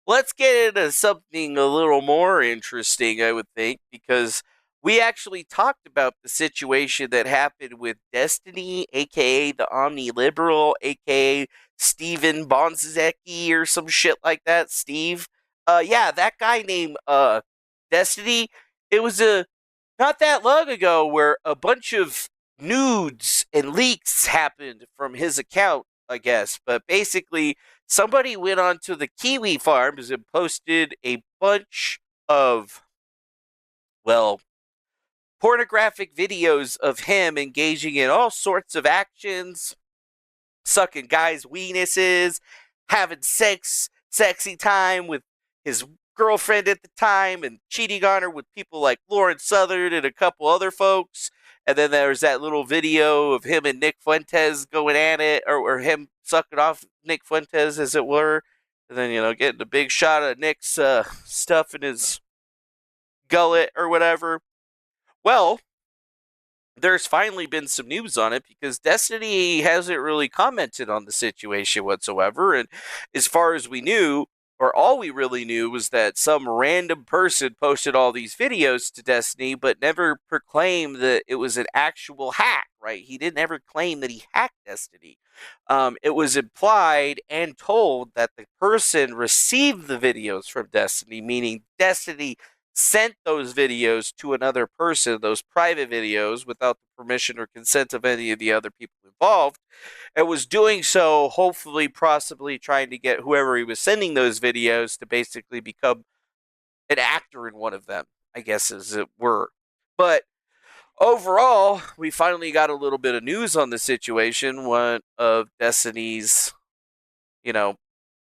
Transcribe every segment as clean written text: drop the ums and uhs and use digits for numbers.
let's get into something a little more interesting, I would think, because we actually talked about the situation that happened with Destiny, aka the Omni Liberal, aka Steven Bonzecki or some shit like that. Steve. Yeah, that guy named Destiny. It was a not that long ago where a bunch of nudes and leaks happened from his account, I guess. But basically, somebody went onto the Kiwi farms and posted a bunch of, well, pornographic videos of him engaging in all sorts of actions, sucking guys' weenuses, having sexy time with his girlfriend at the time, and cheating on her with people like Lauren Southern and a couple other folks. And then there's that little video of him and Nick Fuentes going at it, or him sucking off Nick Fuentes, as it were. And then, getting a big shot of Nick's stuff in his gullet or whatever. Well, there's finally been some news on it because Destiny hasn't really commented on the situation whatsoever. And as far as we knew, or all we really knew, was that some random person posted all these videos to Destiny, but never proclaimed that it was an actual hack, right? He didn't ever claim that he hacked Destiny. It was implied and told that the person received the videos from Destiny, meaning Destiny sent those videos to another person, those private videos, without the permission or consent of any of the other people involved, and was doing so, hopefully, possibly trying to get whoever he was sending those videos to basically become an actor in one of them, I guess, as it were. But overall, we finally got a little bit of news on the situation. One of Destiny's, you know,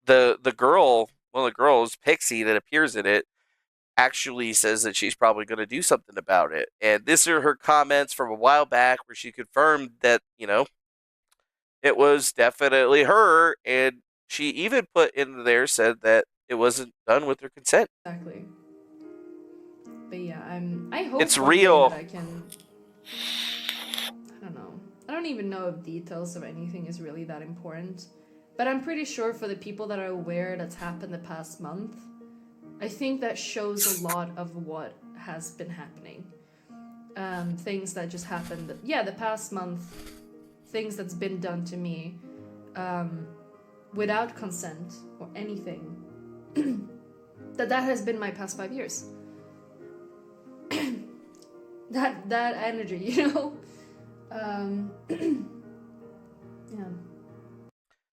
the girl, one of the girls, Pixie, that appears in it, actually says that she's probably going to do something about it. And these are her comments from a while back where she confirmed that, it was definitely her. And she even put in there, said that it wasn't done with her consent. Exactly. But yeah, I hope It's one day that real. I can. I don't know. I don't even know if details of anything is really that important. But I'm pretty sure for the people that are aware that's happened the past month, I think that shows a lot of what has been happening. Things that just happened. Yeah, the past month, things that's been done to me without consent or anything. that has been my past 5 years. that energy, yeah.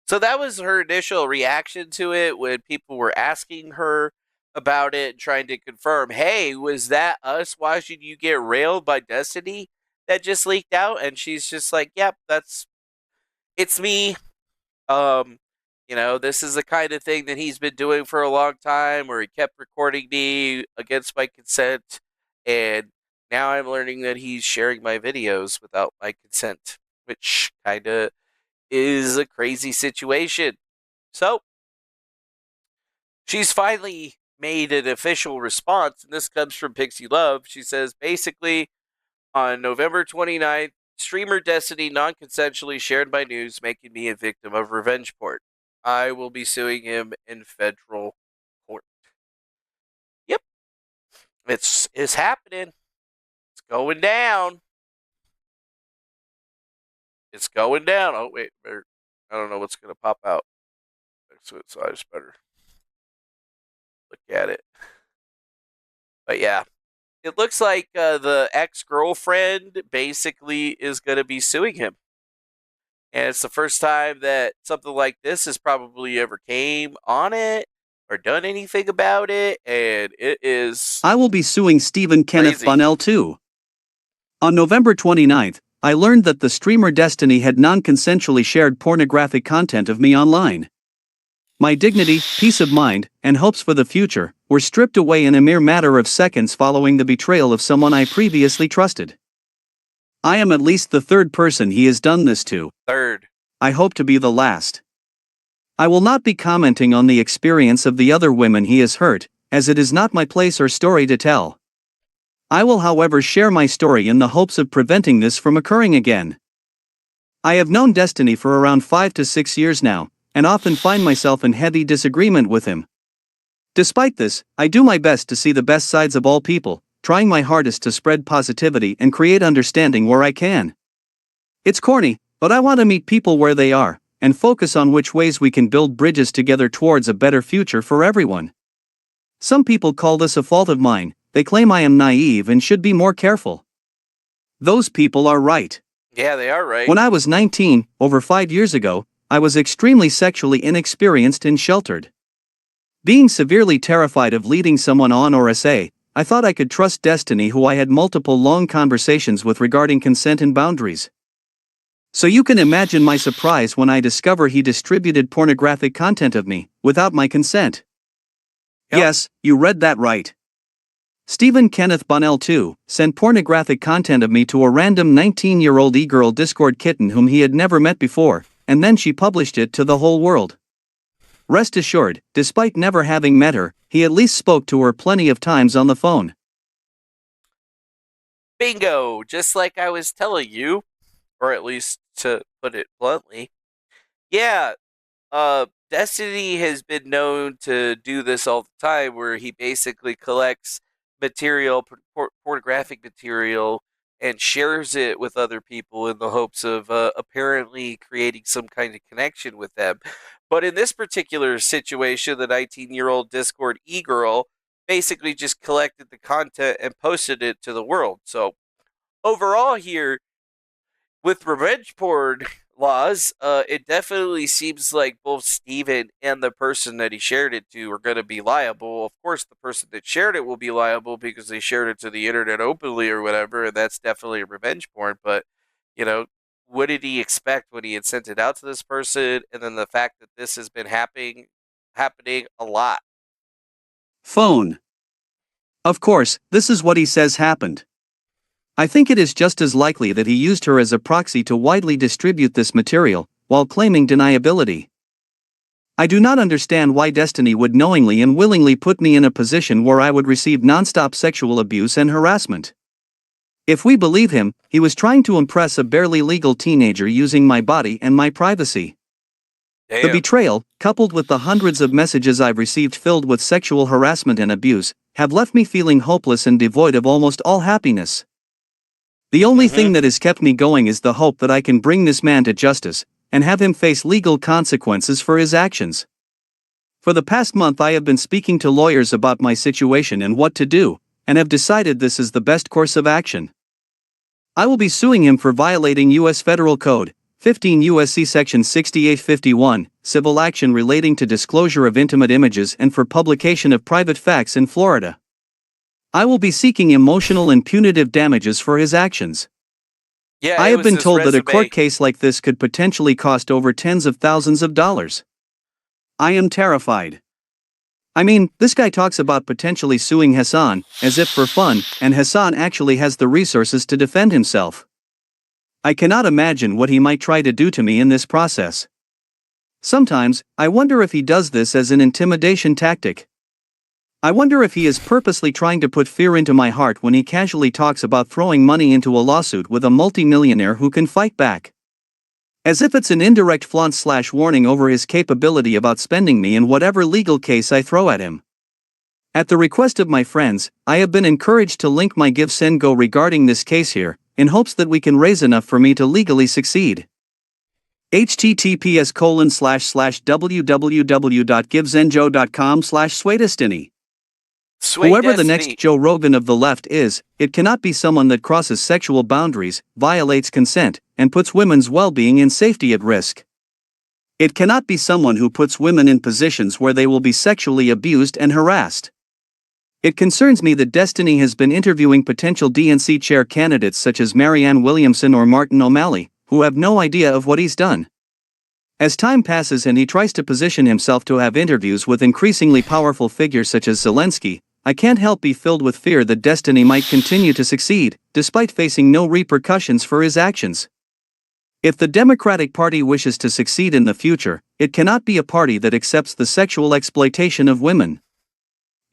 So that was her initial reaction to it when people were asking her about it and trying to confirm, hey, was that us watching you get railed by Destiny that just leaked out? And she's just like, yep, it's me. Um, this is the kind of thing that he's been doing for a long time where he kept recording me against my consent. And now I'm learning that he's sharing my videos without my consent, which kind of is a crazy situation. So she's finally made an official response, and this comes from PxieLove. She says, basically, on November 29th, streamer Destiny non consensually shared my news, making me a victim of revenge porn. I will be suing him in federal court. Yep, it's happening. It's going down. It's going down. Oh wait, I don't know what's gonna pop out. So I just better look at it. But yeah, it looks like the ex girlfriend basically is gonna be suing him. And it's the first time that something like this has probably ever came on it or done anything about it, and it is I will be suing Stephen Kenneth crazy. Bunnell too. On November 29th, I learned that the streamer Destiny had non-consensually shared pornographic content of me online. My dignity, peace of mind, and hopes for the future were stripped away in a mere matter of seconds following the betrayal of someone I previously trusted. I am at least the third person he has done this to. Third. I hope to be the last. I will not be commenting on the experience of the other women he has hurt, as it is not my place or story to tell. I will, however, share my story in the hopes of preventing this from occurring again. I have known Destiny for around 5 to 6 years now, and often find myself in heavy disagreement with him. Despite this, I do my best to see the best sides of all people, trying my hardest to spread positivity and create understanding where I can. It's corny, but I want to meet people where they are, and focus on which ways we can build bridges together towards a better future for everyone. Some people call this a fault of mine, they claim I am naive and should be more careful. Those people are right. Yeah, they are right. When I was 19, over 5 years ago, I was extremely sexually inexperienced and sheltered. Being severely terrified of leading someone on or SA, I thought I could trust Destiny, who I had multiple long conversations with regarding consent and boundaries. So you can imagine my surprise when I discover he distributed pornographic content of me, without my consent. Yep. Yes, you read that right. Stephen Kenneth Bonnell too sent pornographic content of me to a random 19-year-old e-girl Discord kitten whom he had never met before, and then she published it to the whole world. Rest assured, despite never having met her, he at least spoke to her plenty of times on the phone. Bingo! Just like I was telling you, or at least to put it bluntly. Yeah, Destiny has been known to do this all the time, where he basically collects material, pornographic material, and shares it with other people in the hopes of apparently creating some kind of connection with them. But in this particular situation, the 19-year-old Discord e-girl basically just collected the content and posted it to the world. So overall here, with revenge porn laws, it definitely seems like both Steven and the person that he shared it to are going to be liable. Of course, the person that shared it will be liable because they shared it to the internet openly or whatever, and that's definitely a revenge porn. But, you know, what did he expect when he had sent it out to this person? And then the fact that this has been happening a lot. Phone. Of course, this is what he says happened. I think it is just as likely that he used her as a proxy to widely distribute this material, while claiming deniability. I do not understand why Destiny would knowingly and willingly put me in a position where I would receive nonstop sexual abuse and harassment. If we believe him, he was trying to impress a barely legal teenager using my body and my privacy. Damn. The betrayal, coupled with the hundreds of messages I've received filled with sexual harassment and abuse, have left me feeling hopeless and devoid of almost all happiness. The only thing that has kept me going is the hope that I can bring this man to justice, and have him face legal consequences for his actions. For the past month I have been speaking to lawyers about my situation and what to do, and have decided this is the best course of action. I will be suing him for violating U.S. Federal Code, 15 U.S.C. Section 6851, civil action relating to disclosure of intimate images and for publication of private facts in Florida. I will be seeking emotional and punitive damages for his actions. Yeah, I it have was been his told that a resume. court case like this could potentially cost over tens of thousands of dollars. I am terrified. I mean, this guy talks about potentially suing Hassan, as if for fun, and Hassan actually has the resources to defend himself. I cannot imagine what he might try to do to me in this process. Sometimes, I wonder if he does this as an intimidation tactic. I wonder if he is purposely trying to put fear into my heart when he casually talks about throwing money into a lawsuit with a multimillionaire who can fight back. As if it's an indirect flaunt/warning over his capability of outspending me in whatever legal case I throw at him. At the request of my friends, I have been encouraged to link my GiveSendGo regarding this case here, in hopes that we can raise enough for me to legally succeed. https://www.givesendgo.com/swaydestiny. Whoever the next Joe Rogan of the left is, it cannot be someone that crosses sexual boundaries, violates consent, and puts women's well-being and safety at risk. It cannot be someone who puts women in positions where they will be sexually abused and harassed. It concerns me that Destiny has been interviewing potential DNC chair candidates such as Marianne Williamson or Martin O'Malley, who have no idea of what he's done. As time passes and he tries to position himself to have interviews with increasingly powerful figures such as Zelensky, I can't help be filled with fear that Destiny might continue to succeed, despite facing no repercussions for his actions. If the Democratic Party wishes to succeed in the future, it cannot be a party that accepts the sexual exploitation of women.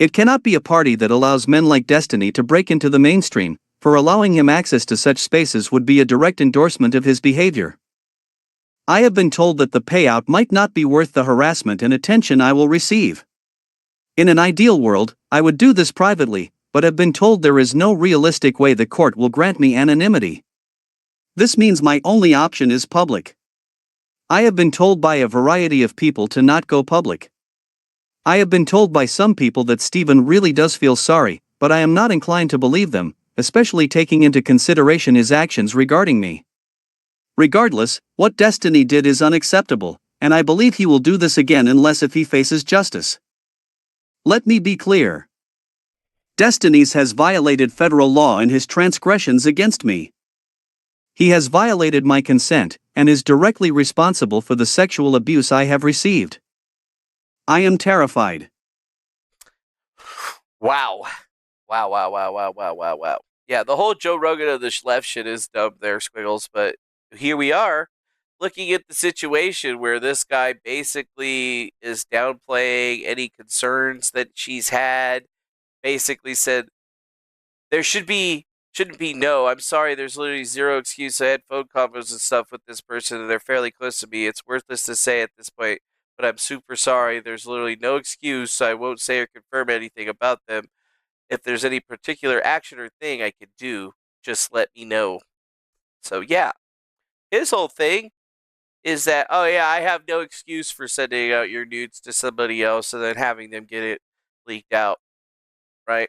It cannot be a party that allows men like Destiny to break into the mainstream, for allowing him access to such spaces would be a direct endorsement of his behavior. I have been told that the payout might not be worth the harassment and attention I will receive. In an ideal world, I would do this privately, but have been told there is no realistic way the court will grant me anonymity. This means my only option is public. I have been told by a variety of people to not go public. I have been told by some people that Stephen really does feel sorry, but I am not inclined to believe them, especially taking into consideration his actions regarding me. Regardless, what Destiny did is unacceptable, and I believe he will do this again unless if he faces justice. Let me be clear. Destinies has violated federal law in his transgressions against me. He has violated my consent, and is directly responsible for the sexual abuse I have received. I am terrified. Wow. Wow. Yeah, the whole Joe Rogan of the left shit is dumb there, Squiggles, but here we are looking at the situation where this guy basically is downplaying any concerns that she's had, basically said there shouldn't be no. I'm sorry, there's literally zero excuse. I had phone convos and stuff with this person and they're fairly close to me. It's worthless to say at this point, but I'm super sorry. There's literally no excuse. I won't say or confirm anything about them. If there's any particular action or thing I could do, just let me know. So yeah, his whole thing is that, oh yeah, I have no excuse for sending out your nudes to somebody else and then having them get it leaked out, right?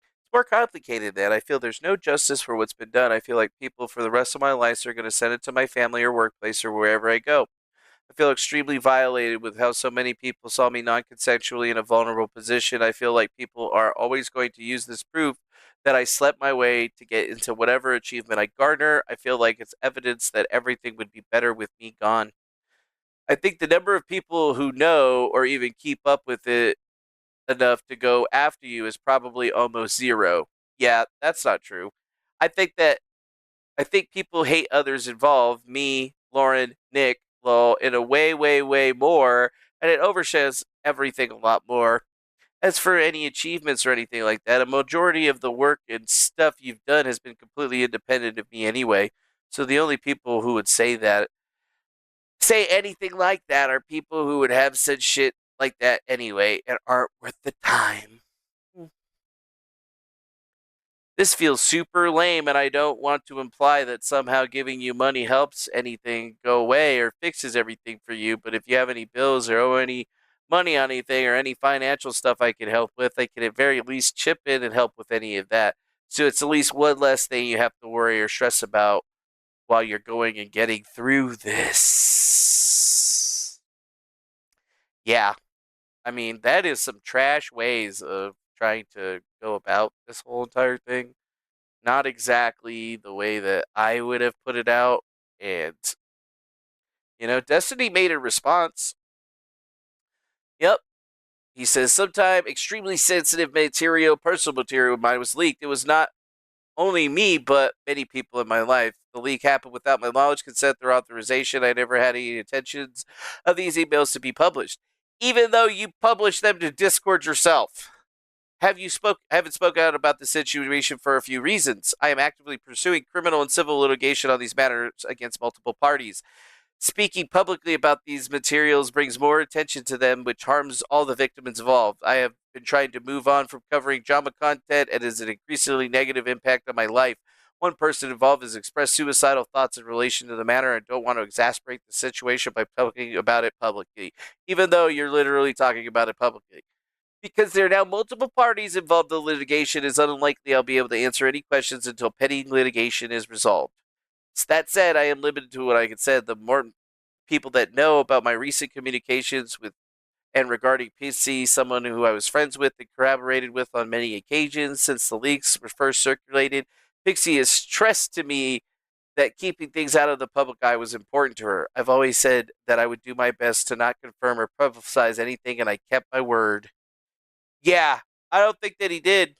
It's more complicated than that. I feel there's no justice for what's been done. I feel like people for the rest of my life are going to send it to my family or workplace or wherever I go. I feel extremely violated with how so many people saw me non-consensually in a vulnerable position. I feel like people are always going to use this proof that I slept my way to get into whatever achievement I garner. I feel like it's evidence that everything would be better with me gone. I think the number of people who know or even keep up with it enough to go after you is probably almost zero. Yeah, that's not true. I think that I think people hate others involved, me, Lauren, Nick, Lowell, in a way more, and it overshadows everything a lot more. As for any achievements or anything like that, a majority of the work and stuff you've done has been completely independent of me anyway. So the only people who would say anything like that are people who would have said shit like that anyway and aren't worth the time. This feels super lame, and I don't want to imply that somehow giving you money helps anything go away or fixes everything for you. But if you have any bills or owe any money on anything or any financial stuff I can help with, I can at very least chip in and help with any of that. So it's at least one less thing you have to worry or stress about while you're going and getting through this. Yeah, I mean, that is some trash ways of trying to go about this whole entire thing. Not exactly the way that I would have put it out. And, Destiny made a response. Yep. He says, sometime extremely sensitive material, personal material of mine was leaked. It was not only me, but many people in my life. The leak happened without my knowledge, consent, or authorization. I never had any intentions of these emails to be published, even though you published them to Discord yourself. Haven't spoken out about the situation for a few reasons. I am actively pursuing criminal and civil litigation on these matters against multiple parties. Speaking publicly about these materials brings more attention to them, which harms all the victims involved. I have been trying to move on from covering drama content and is an increasingly negative impact on my life. One person involved has expressed suicidal thoughts in relation to the matter and don't want to exasperate the situation by talking about it publicly, even though you're literally talking about it publicly. Because there are now multiple parties involved in the litigation, it's unlikely I'll be able to answer any questions until pending litigation is resolved. That said, I am limited to what I can say. The more people that know about my recent communications with and regarding Pixie, someone who I was friends with and corroborated with on many occasions since the leaks were first circulated, Pixie has stressed to me that keeping things out of the public eye was important to her. I've always said that I would do my best to not confirm or publicize anything, and I kept my word. Yeah, I don't think that he did.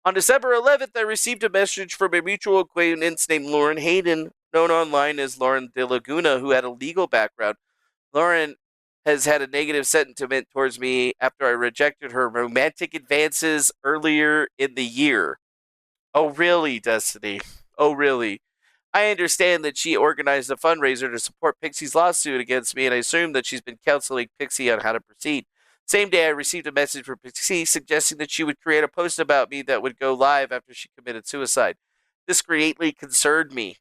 On December 11th, I received a message from a mutual acquaintance named Lauren Hayden, known online as Lauren De Laguna, who had a legal background. Lauren has had a negative sentiment towards me after I rejected her romantic advances earlier in the year. Oh, really, Destiny? Oh, really? I understand that she organized a fundraiser to support Pixie's lawsuit against me, and I assume that she's been counseling Pixie on how to proceed. Same day, I received a message from Pixie suggesting that she would create a post about me that would go live after she committed suicide. This greatly concerned me.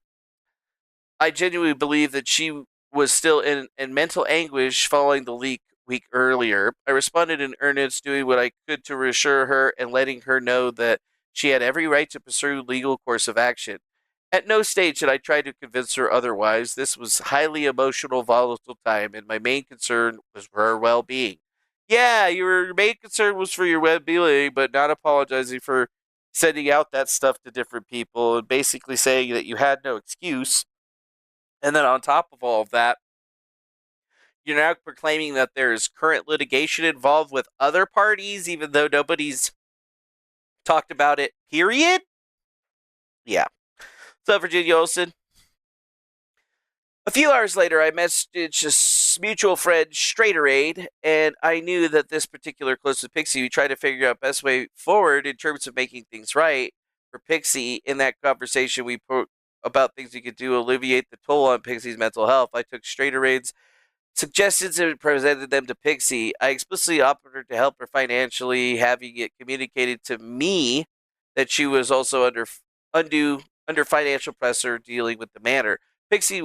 I genuinely believe that she was still in mental anguish following the leak week earlier. I responded in earnest, doing what I could to reassure her and letting her know that she had every right to pursue legal course of action. At no stage did I try to convince her otherwise. This was highly emotional, volatile time, and my main concern was for her well-being. Yeah, your main concern was for your well-being, but not apologizing for sending out that stuff to different people and basically saying that you had no excuse. And then on top of all of that, you're now proclaiming that there is current litigation involved with other parties, even though nobody's talked about it, period? Yeah. So, Virginia Olsen, a few hours later, I messaged a mutual friend, Straighterade, and I knew that this particular close to Pixie, we tried to figure out best way forward in terms of making things right for Pixie. In that conversation, we put about things we could do to alleviate the toll on Pixie's mental health. I took Straighterade's suggestions and presented them to Pixie. I explicitly offered to help her financially, having it communicated to me that she was also under financial pressure dealing with the matter. Pixie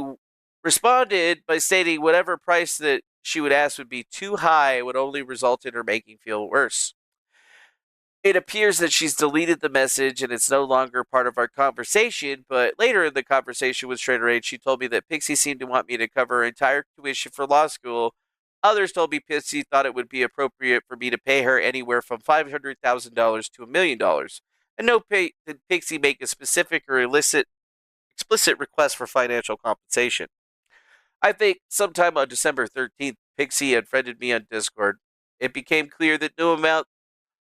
responded by stating whatever price that she would ask would be too high, would only result in her making feel worse. It appears that she's deleted the message and it's no longer part of our conversation, but later in the conversation with Straight Rage, she told me that Pixie seemed to want me to cover her entire tuition for law school. Others told me Pixie thought it would be appropriate for me to pay her anywhere from $500,000 to $1,000,000. And no pay did Pixie make a specific or explicit request for financial compensation. I think sometime on December 13th, Pixie unfriended me on Discord. It became clear that no amount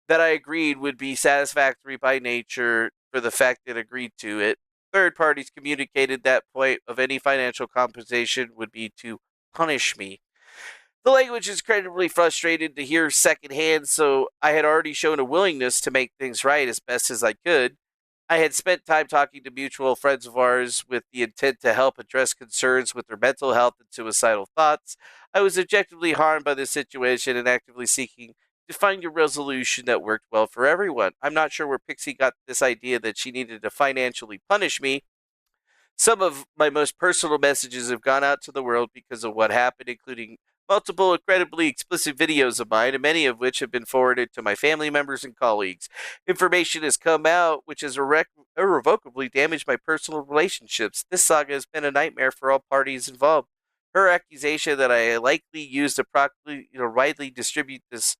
that I agreed would be satisfactory by nature for the fact that agreed to it. Third parties communicated that point of any financial compensation would be to punish me. The language is incredibly frustrated to hear secondhand, so I had already shown a willingness to make things right as best as I could. I had spent time talking to mutual friends of ours with the intent to help address concerns with their mental health and suicidal thoughts. I was objectively harmed by the situation and actively seeking to find a resolution that worked well for everyone. I'm not sure where Pixie got this idea that she needed to financially punish me. Some of my most personal messages have gone out to the world because of what happened, including multiple incredibly explicit videos of mine, and many of which have been forwarded to my family members and colleagues. Information has come out which has irrevocably damaged my personal relationships. This saga has been a nightmare for all parties involved. Her accusation that I likely used to widely distribute this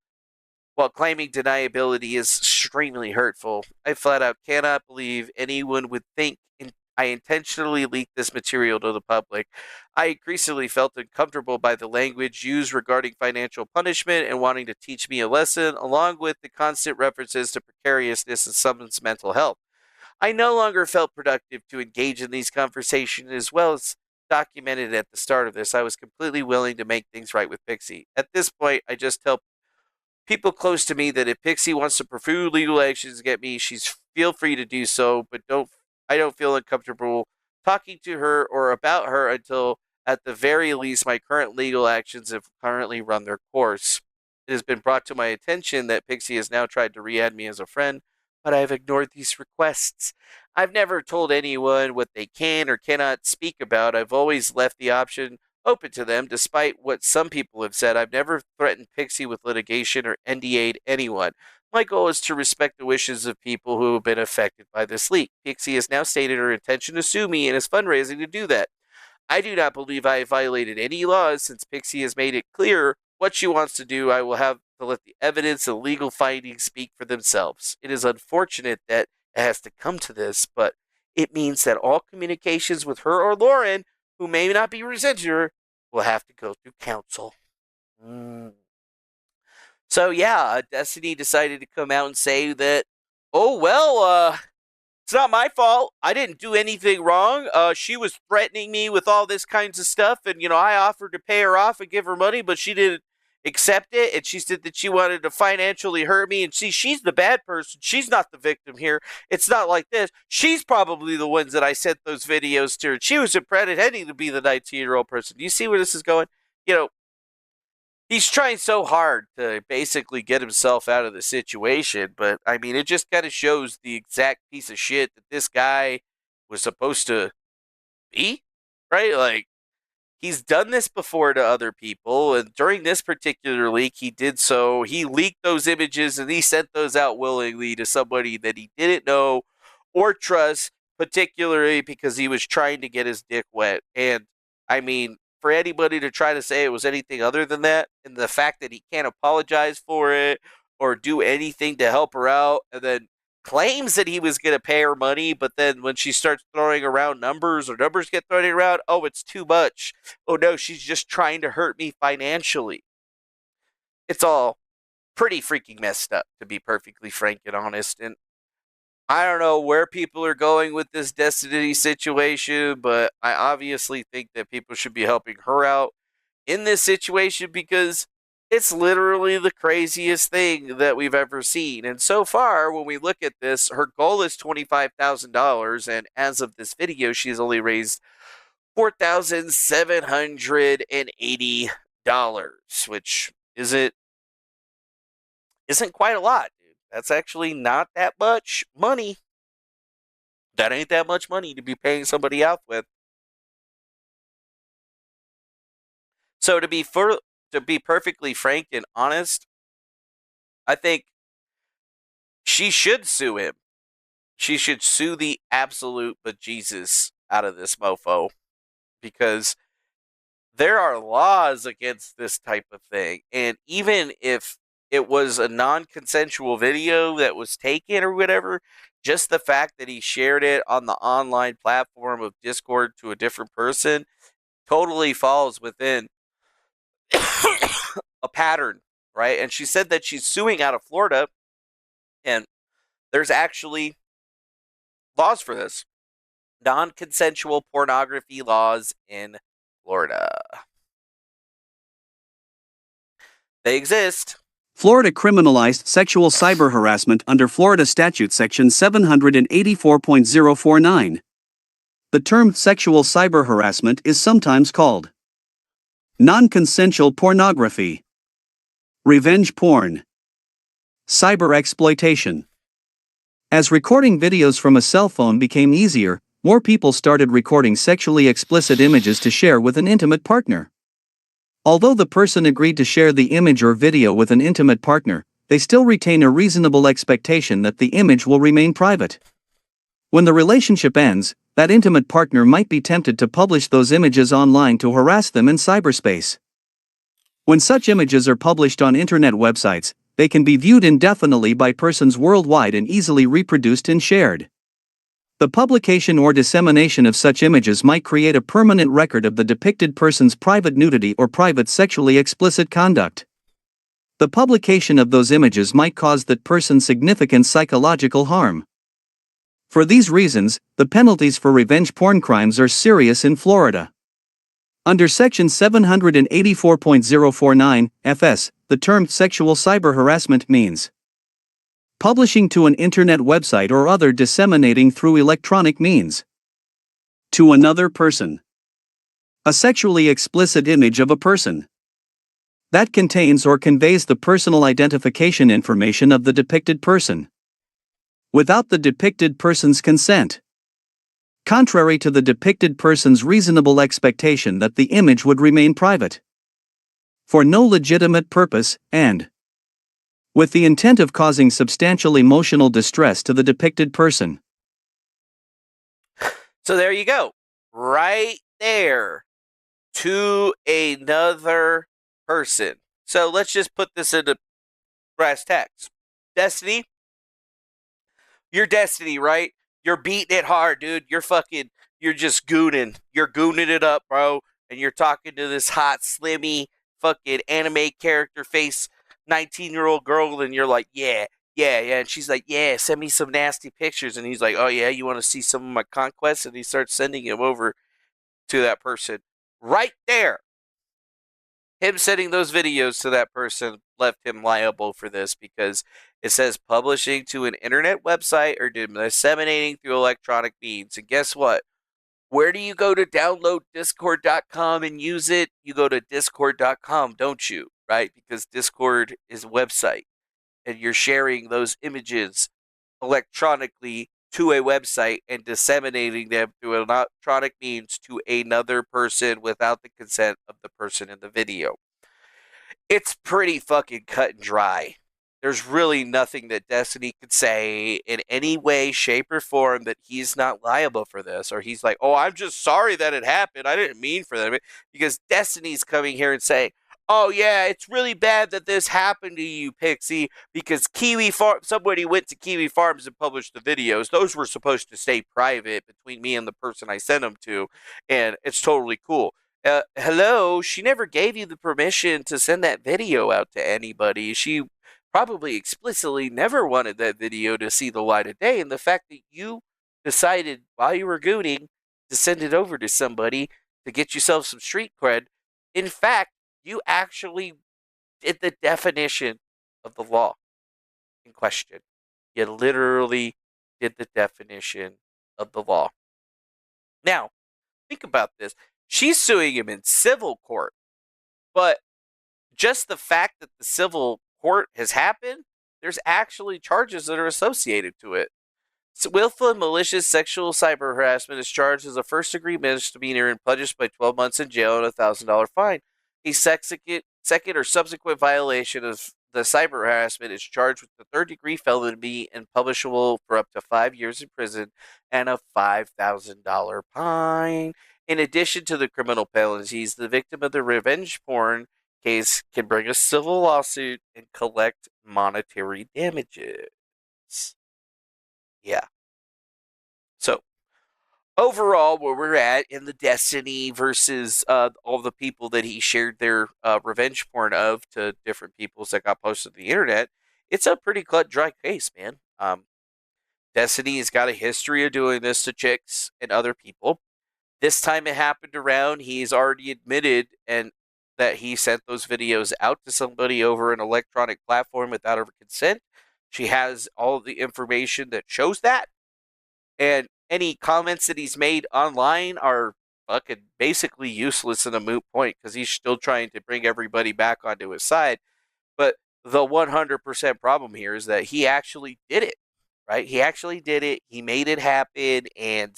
while claiming deniability is extremely hurtful. I flat out cannot believe anyone would think I intentionally leaked this material to the public. I increasingly felt uncomfortable by the language used regarding financial punishment and wanting to teach me a lesson, along with the constant references to precariousness and someone's mental health. I no longer felt productive to engage in these conversations, as well as documented at the start of this. I was completely willing to make things right with Pixie. At this point, I just tell people close to me that if Pixie wants to pursue legal actions against me, she's feel free to do so, but I don't feel uncomfortable talking to her or about her until at the very least my current legal actions have currently run their course. It has been brought to my attention that Pixie has now tried to re-add me as a friend, but I have ignored these requests. I've never told anyone what they can or cannot speak about. I've always left the option open to them, despite what some people have said. I've never threatened Pixie with litigation or NDA'd anyone. My goal is to respect the wishes of people who have been affected by this leak. Pixie has now stated her intention to sue me and is fundraising to do that. I do not believe I have violated any laws since Pixie has made it clear what she wants to do. I will have to let the evidence and legal findings speak for themselves. It is unfortunate that it has to come to this, but it means that all communications with her or Lauren, who may not be resenting her, will have to go through counsel. So yeah, Destiny decided to come out and say that, oh well, it's not my fault. I didn't do anything wrong. She was threatening me with all this kinds of stuff, and I offered to pay her off and give her money, but she didn't accept it, and she said that she wanted to financially hurt me. And see, she's the bad person. She's not the victim here. It's not like this. She's probably the ones that I sent those videos to. She was pretending to be the 19-year-old person. Do you see where this is going? You know, he's trying so hard to basically get himself out of the situation, but I mean, it just kind of shows the exact piece of shit that this guy was supposed to be, right? Like, he's done this before to other people, and during this particular leak, he leaked those images and he sent those out willingly to somebody that he didn't know or trust, particularly because he was trying to get his dick wet. And I mean, for anybody to try to say it was anything other than that, and the fact that he can't apologize for it or do anything to help her out, and then claims that he was going to pay her money, but then when she starts throwing around numbers or numbers get thrown around, oh, it's too much. Oh no, she's just trying to hurt me financially. It's all pretty freaking messed up, to be perfectly frank and honest. And I don't know where people are going with this Destiny situation, but I obviously think that people should be helping her out in this situation because it's literally the craziest thing that we've ever seen. And so far, when we look at this, her goal is $25,000. And as of this video, she's only raised $4,780, which isn't quite a lot, dude. That's actually not that much money. That ain't that much money to be paying somebody out with. So to be perfectly frank and honest, I think she should sue him. She should sue the absolute bejesus out of this mofo because there are laws against this type of thing. And even if it was a non-consensual video that was taken or whatever, just the fact that he shared it on the online platform of Discord to a different person totally falls within a pattern, right? And she said that she's suing out of Florida, and there's actually laws for this. Non-consensual pornography laws in Florida. They exist. Florida criminalized sexual cyber harassment under Florida Statute Section 784.049. The term sexual cyber harassment is sometimes called non-consensual pornography, revenge porn, cyber exploitation. As recording videos from a cell phone became easier, more people started recording sexually explicit images to share with an intimate partner. Although the person agreed to share the image or video with an intimate partner, they still retain a reasonable expectation that the image will remain private. When the relationship ends, that intimate partner might be tempted to publish those images online to harass them in cyberspace. When such images are published on internet websites, they can be viewed indefinitely by persons worldwide and easily reproduced and shared. The publication or dissemination of such images might create a permanent record of the depicted person's private nudity or private sexually explicit conduct. The publication of those images might cause that person significant psychological harm. For these reasons, the penalties for revenge porn crimes are serious in Florida. Under Section 784.049 FS, the term sexual cyber harassment means publishing to an internet website or other disseminating through electronic means to another person a sexually explicit image of a person that contains or conveys the personal identification information of the depicted person without the depicted person's consent, contrary to the depicted person's reasonable expectation that the image would remain private, for no legitimate purpose, and with the intent of causing substantial emotional distress to the depicted person. So there you go. Right there. To another person. So let's just put this into brass tacks. Destiny, you're Destiny, right? You're beating it hard, dude. You're just gooning. You're gooning it up, bro. And you're talking to this hot, slimmy, fucking anime character face 19-year-old girl, and you're like, yeah. And she's like, yeah, send me some nasty pictures. And he's like, oh, yeah, you want to see some of my conquests? And he starts sending him over to that person. Right there. Him sending those videos to that person left him liable for this because it says publishing to an internet website or disseminating through electronic means. And guess what? Where do you go to download discord.com and use it? You go to discord.com, don't you? right? Because Discord is a website and you're sharing those images electronically to a website and disseminating them through electronic means to another person without the consent of the person in the video. It's pretty fucking cut and dry. There's really nothing that Destiny could say in any way, shape, or form that he's not liable for this, or he's like, "Oh, I'm just sorry that it happened. I didn't mean for them." Because Destiny's coming here and saying, "Oh yeah, it's really bad that this happened to you, Pixie, because Kiwi Farm somebody went to Kiwi Farms and published the videos. Those were supposed to stay private between me and the person I sent them to, and it's totally cool." Hello, she never gave you the permission to send that video out to anybody. She probably explicitly never wanted that video to see the light of day. And the fact that you decided while you were gooning to send it over to somebody to get yourself some street cred, in fact, you actually did the definition of the law in question. You literally did the definition of the law. Now, think about this. She's suing him in civil court, but just the fact that the civil court has happened, there's actually charges that are associated to it. So willful and malicious sexual cyber harassment is charged as a first-degree misdemeanor and punished by 12 months in jail and a $1,000 fine. A second or subsequent violation of the cyber harassment is charged with the third-degree felony and punishable for up to 5 years in prison and a $5,000 fine. In addition to the criminal penalties, the victim of the revenge porn case can bring a civil lawsuit and collect monetary damages. Yeah. So, overall, where we're at in the Destiny versus all the people that he shared their revenge porn of to different peoples that got posted to the internet, it's a pretty cut dry case, man. Destiny has got a history of doing this to chicks and other people. This time it happened around, he's already admitted and that he sent those videos out to somebody over an electronic platform without her consent. She has all the information that shows that. And any comments that he's made online are fucking basically useless and a moot point because he's still trying to bring everybody back onto his side. But the 100% problem here is that he actually did it, right? He actually did it. He made it happen, and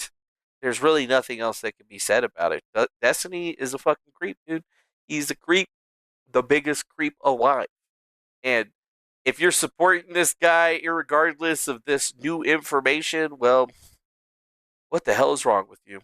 there's really nothing else that can be said about it. Destiny is a fucking creep, dude. He's a creep, the biggest creep alive. And if you're supporting this guy, irregardless of this new information, well, what the hell is wrong with you?